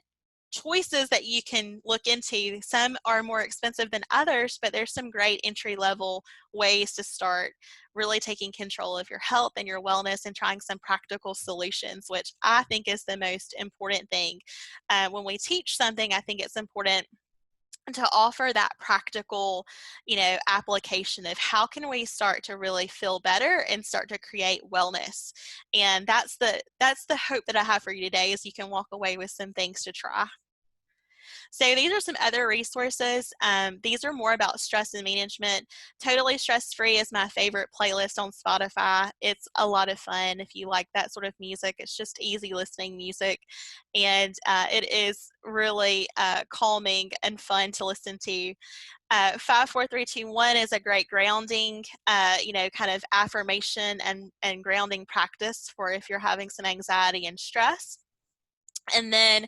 choices that you can look into. Some are more expensive than others, but there's some great entry-level ways to start really taking control of your health and your wellness and trying some practical solutions, which I think is the most important thing. When we teach something, I think it's important to offer that practical, application of how can we start to really feel better and start to create wellness. And that's the hope that I have for you today, is you can walk away with some things to try. So these are some other resources. These are more about stress and management. Totally Stress Free is my favorite playlist on Spotify. It's a lot of fun if you like that sort of music. It's just easy listening music, and it is really calming and fun to listen to. 5 4 3 2 1 is a great grounding, kind of affirmation and grounding practice for if you're having some anxiety and stress. And then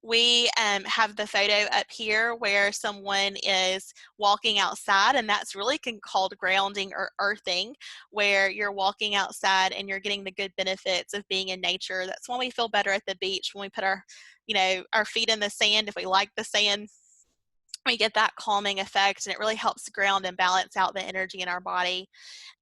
we have the photo up here where someone is walking outside, and that's really called grounding or earthing, where you're walking outside and you're getting the good benefits of being in nature. That's when we feel better at the beach, when we put our feet in the sand. If we like the sand, we get that calming effect, and it really helps ground and balance out the energy in our body.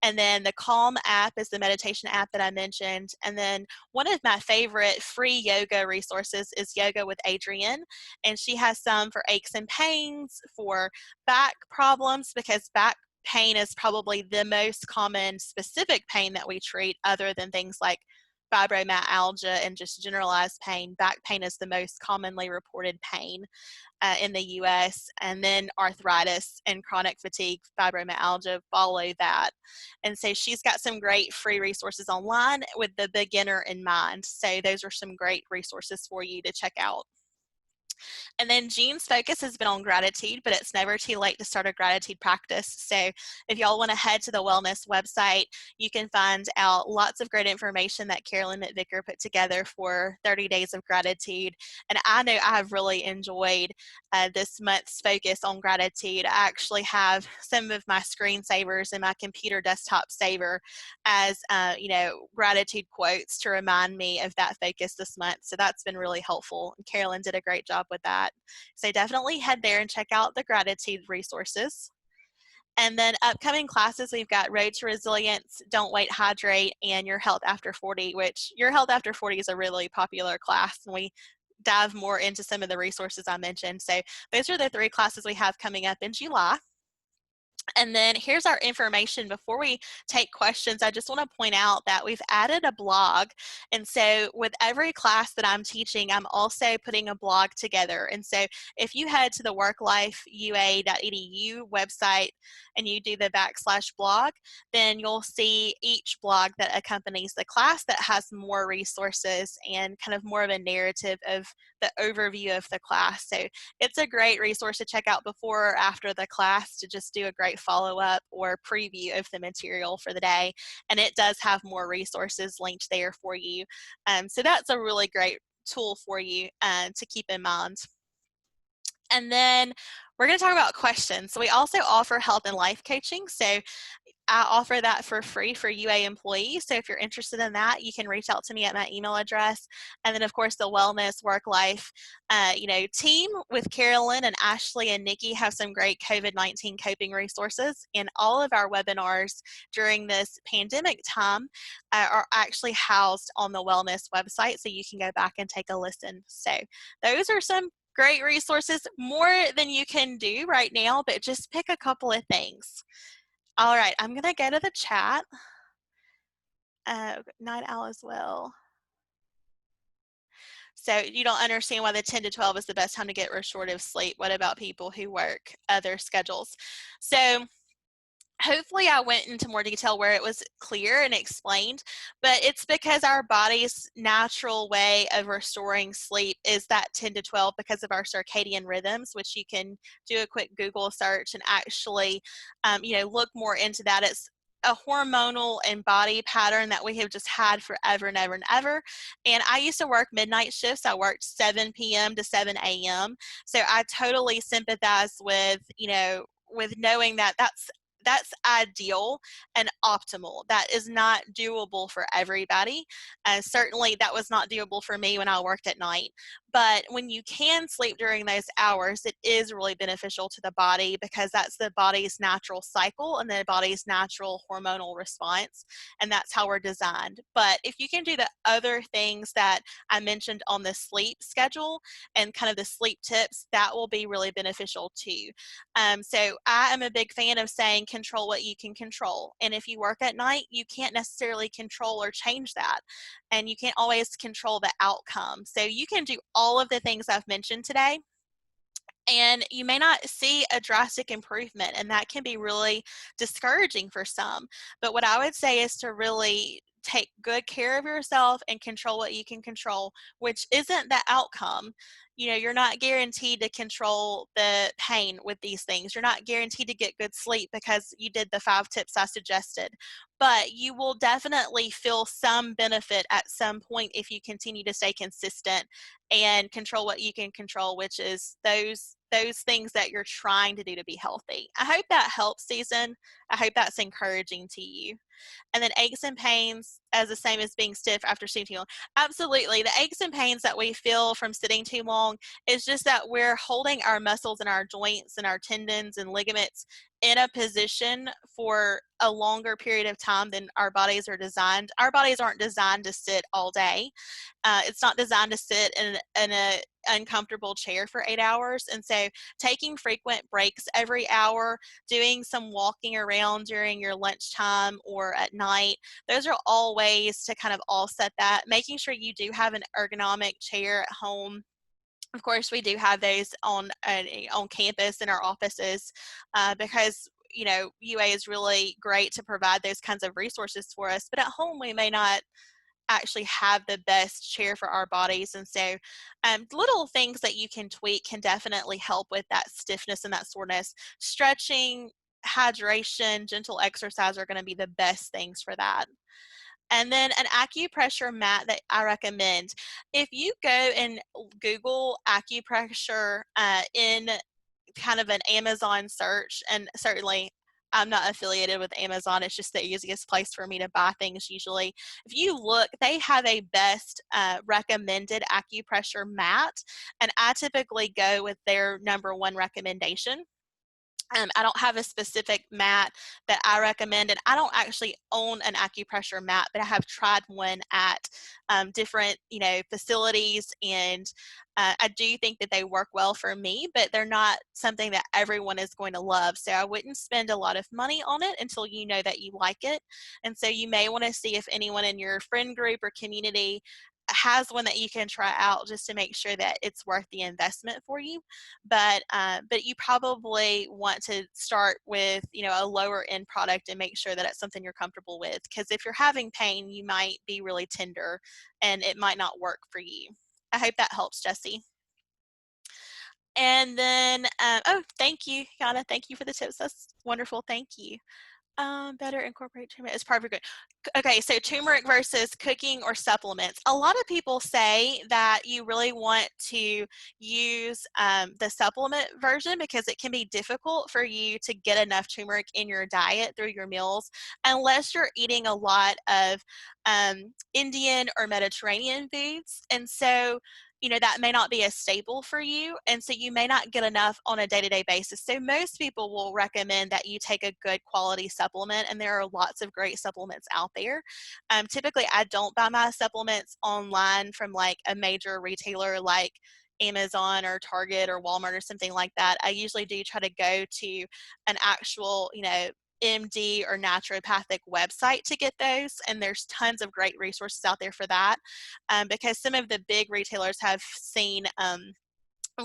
And then the Calm app is the meditation app that I mentioned. And then one of my favorite free yoga resources is Yoga with Adrienne. And she has some for aches and pains, for back problems, because back pain is probably the most common specific pain that we treat, other than things like fibromyalgia and just generalized pain. Back pain is the most commonly reported pain in the US, and then arthritis and chronic fatigue, fibromyalgia follow that. And so she's got some great free resources online with the beginner in mind. So those are some great resources for you to check out. And then Jean's focus has been on gratitude, but it's never too late to start a gratitude practice. So if y'all want to head to the wellness website, you can find out lots of great information that Carolyn McVicker put together for 30 days of gratitude. And I know I have really enjoyed this month's focus on gratitude. I actually have some of my screensavers in my computer desktop saver as, gratitude quotes to remind me of that focus this month. So that's been really helpful. And Carolyn did a great job with that. So definitely head there and check out the gratitude resources. And then upcoming classes, we've got Road to Resilience, Don't Wait, Hydrate, and Your Health After 40, which Your Health After 40 is a really popular class, and we dive more into some of the resources I mentioned. So those are the 3 classes we have coming up in July. And then here's our information. Before we take questions, I just want to point out that we've added a blog. And so with every class that I'm teaching, I'm also putting a blog together. And so if you head to the worklifeua.edu website and you do the /blog, then you'll see each blog that accompanies the class that has more resources and kind of more of a narrative of the overview of the class. So it's a great resource to check out before or after the class to just do a great follow-up or preview of the material for the day. And it does have more resources linked there for you. So that's a really great tool for you to keep in mind. And then we're going to talk about questions. So we also offer health and life coaching. So I offer that for free for UA employees. So if you're interested in that, you can reach out to me at my email address. And then, of course, the wellness, work life, team with Carolyn and Ashley and Nikki have some great COVID-19 coping resources. And all of our webinars during this pandemic time are actually housed on the wellness website. So you can go back and take a listen. So those are some great resources, more than you can do right now, but just pick a couple of things. All right, I'm going to go to the chat. Night owl as well. So you don't understand why the 10 to 12 is the best time to get restorative sleep. What about people who work other schedules? So hopefully I went into more detail where it was clear and explained, but it's because our body's natural way of restoring sleep is that 10 to 12 because of our circadian rhythms, which you can do a quick Google search and actually, look more into that. It's a hormonal and body pattern that we have just had forever and ever and ever. And I used to work midnight shifts. I worked 7 p.m. to 7 a.m. So I totally sympathize with, with knowing that that's ideal and optimal. That is not doable for everybody. Certainly that was not doable for me when I worked at night. But when you can sleep during those hours, it is really beneficial to the body because that's the body's natural cycle and the body's natural hormonal response. And that's how we're designed. But if you can do the other things that I mentioned on the sleep schedule and kind of the sleep tips, that will be really beneficial too. So I am a big fan of saying control what you can control. And if you work at night, you can't necessarily control or change that. And you can't always control the outcome. So you can do all of the things I've mentioned today, and you may not see a drastic improvement, and that can be really discouraging for some. But what I would say is to really take good care of yourself and control what you can control, which isn't the outcome. You're not guaranteed to control the pain with these things. You're not guaranteed to get good sleep because you did the 5 tips I suggested. But you will definitely feel some benefit at some point if you continue to stay consistent and control what you can control, which is those things that you're trying to do to be healthy. I hope that helps, Susan. I hope that's encouraging to you. And then aches and pains as the same as being stiff after sitting too long. Absolutely. The aches and pains that we feel from sitting too long is just that we're holding our muscles and our joints and our tendons and ligaments in a position for a longer period of time than our bodies are designed. Our bodies aren't designed to sit all day. It's not designed to sit in a uncomfortable chair for 8 hours. And so taking frequent breaks every hour, doing some walking around during your lunchtime or at night, those are all ways to kind of offset that. Making sure you do have an ergonomic chair at home. Of course, we do have those on campus in our offices because UA is really great to provide those kinds of resources for us. But at home, we may not actually have the best chair for our bodies. And so little things that you can tweak can definitely help with that stiffness and that soreness. Stretching, hydration, gentle exercise are going to be the best things for that. And then an acupressure mat that I recommend. If you go and Google acupressure in kind of an Amazon search, and certainly I'm not affiliated with Amazon. It's just the easiest place for me to buy things usually. If you look, they have a best recommended acupressure mat, and I typically go with their #1 recommendation. I don't have a specific mat that I recommend, and I don't actually own an acupressure mat, but I have tried one at different, facilities, and I do think that they work well for me, but they're not something that everyone is going to love. So I wouldn't spend a lot of money on it until you know that you like it. And so you may want to see if anyone in your friend group or community has one that you can try out just to make sure that it's worth the investment for you. But you probably want to start with a lower end product and make sure that it's something you're comfortable with, because if you're having pain, you might be really tender and it might not work for you. I hope that helps, Jesse. And then oh, thank you, Yana. Thank you for the tips. That's wonderful. Thank you. Better incorporate turmeric as part of good. Okay, so turmeric versus cooking or supplements. A lot of people say that you really want to use the supplement version because it can be difficult for you to get enough turmeric in your diet through your meals unless you're eating a lot of Indian or Mediterranean foods. And so that may not be a staple for you, and so you may not get enough on a day-to-day basis. So most people will recommend that you take a good quality supplement, and there are lots of great supplements out there. Typically, I don't buy my supplements online from like a major retailer like Amazon or Target or Walmart or something like that. I usually do try to go to an actual, MD or naturopathic website to get those, and there's tons of great resources out there for that, because some of the big retailers have seen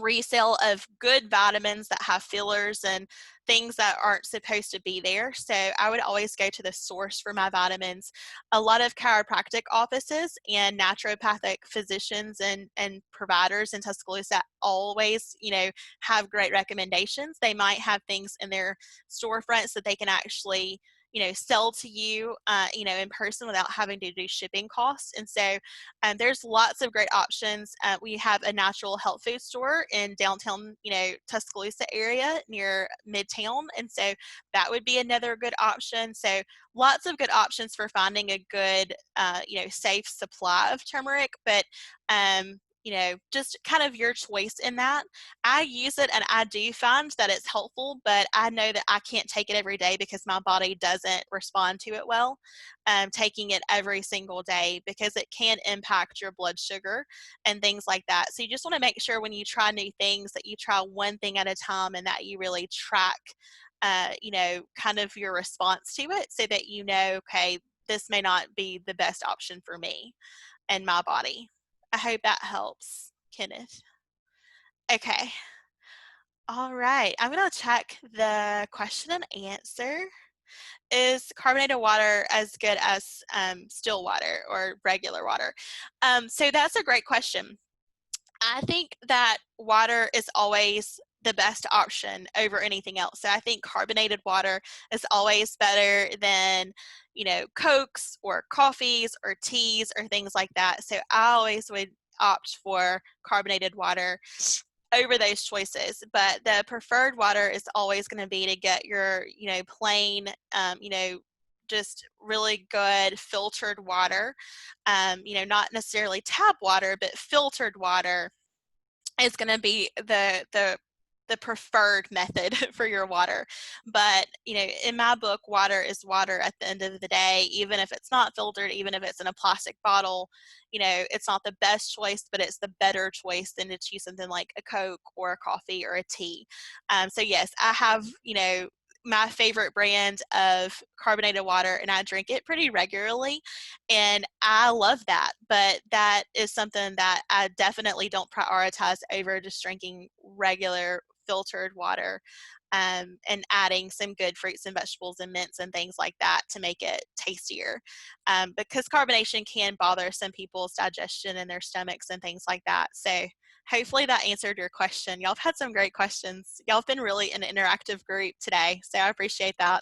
resale of good vitamins that have fillers and things that aren't supposed to be there. So I would always go to the source for my vitamins. A lot of chiropractic offices and naturopathic physicians and providers in Tuscaloosa always, have great recommendations. They might have things in their storefronts that they can actually sell to you, in person without having to do shipping costs. And so there's lots of great options. We have a natural health food store in downtown, Tuscaloosa area near Midtown. And so that would be another good option. So lots of good options for finding a good, safe supply of turmeric. But just kind of your choice in that. I use it and I do find that it's helpful, but I know that I can't take it every day because my body doesn't respond to it well. Taking it every single day because it can impact your blood sugar and things like that. So you just want to make sure when you try new things that you try one thing at a time and that you really track, kind of your response to it so that okay, this may not be the best option for me and my body. I hope that helps, Kenneth. Okay. All right. I'm going to check the question and answer. Is carbonated water as good as still water or regular water? So that's a great question. I think that water is always the best option over anything else. So I think carbonated water is always better than, Cokes or coffees or teas or things like that. So I always would opt for carbonated water over those choices. But the preferred water is always going to be to get your, plain, just really good filtered water, not necessarily tap water, but filtered water is going to be the preferred method for your water. But in my book, water is water at the end of the day, even if it's not filtered, even if it's in a plastic bottle. It's not the best choice, but it's the better choice than to choose something like a Coke or a coffee or a tea. So yes, I have my favorite brand of carbonated water, and I drink it pretty regularly, and I love that. But that is something that I definitely don't prioritize over just drinking regular filtered water, and adding some good fruits and vegetables and mints and things like that to make it tastier, because carbonation can bother some people's digestion and their stomachs and things like that. So hopefully that answered your question. Y'all have had some great questions. Y'all have been really an interactive group today, so I appreciate that.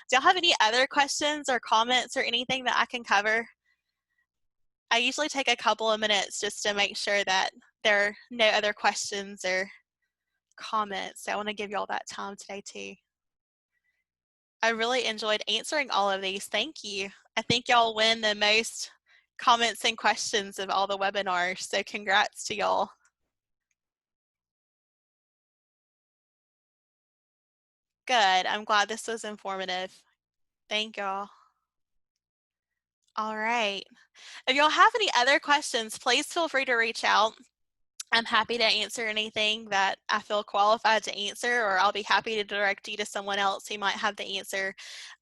Do y'all have any other questions or comments or anything that I can cover? I usually take a couple of minutes just to make sure that there are no other questions or comments. So I want to give y'all that time today too. I really enjoyed answering all of these. Thank you. I think y'all win the most comments and questions of all the webinars. So congrats to y'all. Good. I'm glad this was informative. Thank y'all. All right. If y'all have any other questions, please feel free to reach out. I'm happy to answer anything that I feel qualified to answer, or I'll be happy to direct you to someone else who might have the answer.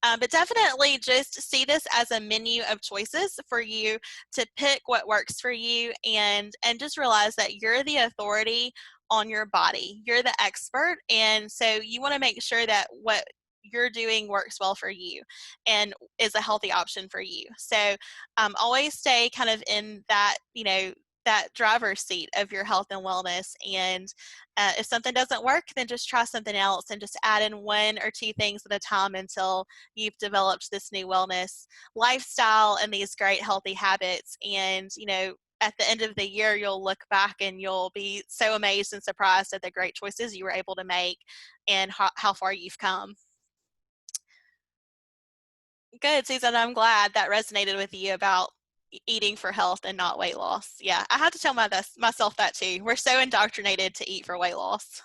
But definitely just see this as a menu of choices for you to pick what works for you, and just realize that you're the authority on your body. You're the expert, and so you want to make sure that what you're doing works well for you and is a healthy option for you. So always stay kind of in that, that driver's seat of your health and wellness. And if something doesn't work, then just try something else and just add in one or two things at a time until you've developed this new wellness lifestyle and these great healthy habits. And, at the end of the year, you'll look back and you'll be so amazed and surprised at the great choices you were able to make and how far you've come. Good, Susan. I'm glad that resonated with you about eating for health and not weight loss. Yeah, I have to tell myself that too. We're so indoctrinated to eat for weight loss.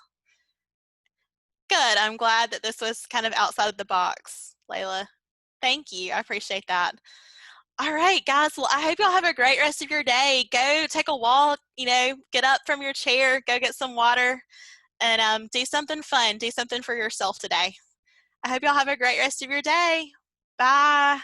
Good. I'm glad that this was kind of outside of the box, Layla. Thank you. I appreciate that. All right, guys. Well, I hope y'all have a great rest of your day. Go take a walk, get up from your chair, go get some water, and do something fun. Do something for yourself today. I hope y'all have a great rest of your day. Bye.